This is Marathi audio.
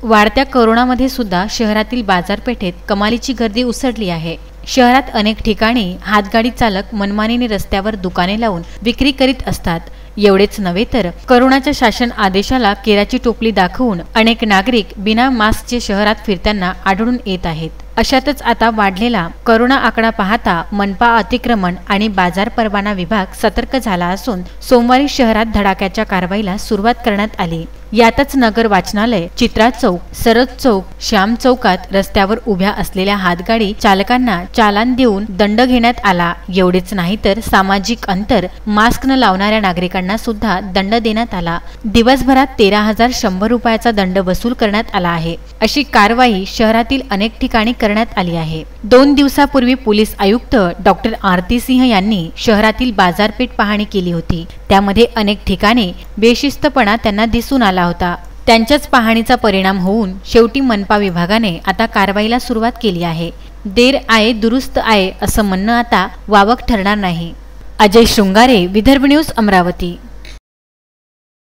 वाढत्या कोरोनामध्ये सुद्धा शहरातील बाजारपेठेत कमालीची गर्दी उसळली आहे। शहरात अनेक ठिकाणी हातगाडी चालक मनमानीने रस्त्यावर दुकाने लावून विक्री करीत असतात। एवढेच नव्हे तर कोरोनाच्या शासन आदेशाला केराची टोपली दाखवून अनेक नागरिक बिना मास्कचे शहरात फिरताना आढळून येत आहेत। अशातच आता वाढलेला कोरोना आकडा पाहता मनपा अतिक्रमण आणि बाजार परवाना विभाग सतर्क झाला असून सोमवारी शहरात धडाक्याच्या कारवाईला सुरुवात करण्यात आली। यातच नगर वाचनालय, चित्रा चौक, सरद चौक, श्याम चौकात रस्त्यावर उभ्या असलेल्या हातगाडी चालकांना चालान देऊन दंड घेण्यात आला। एवढेच नाही तर सामाजिक अंतर, मास्क न लावणाऱ्या नागरिकांना सुद्धा दंड देण्यात आला। दिवसभरात 13,100 रुपयाचा दंड वसूल करण्यात आला आहे। अशी कारवाई शहरातील अनेक ठिकाणी करण्यात आली आहे। 2 दिवसापूर्वी पोलीस आयुक्त डॉक्टर आरती सिंह यांनी शहरातील बाजारपेठ पाहणी केली होती। त्यामध्ये अनेक ठिकाणी बेशिस्तपणा त्यांना दिसून आला होता। त्यांच्याच पाहणीचा परिणाम होऊन शेवटी मनपा विभागाने आता कारवाईला सुरुवात केली आहे। देर आये दुरुस्त आये असं म्हणणं आता वावग ठरणार नाही। अजय शृंगारे, विदर्भ न्यूज, अमरावती।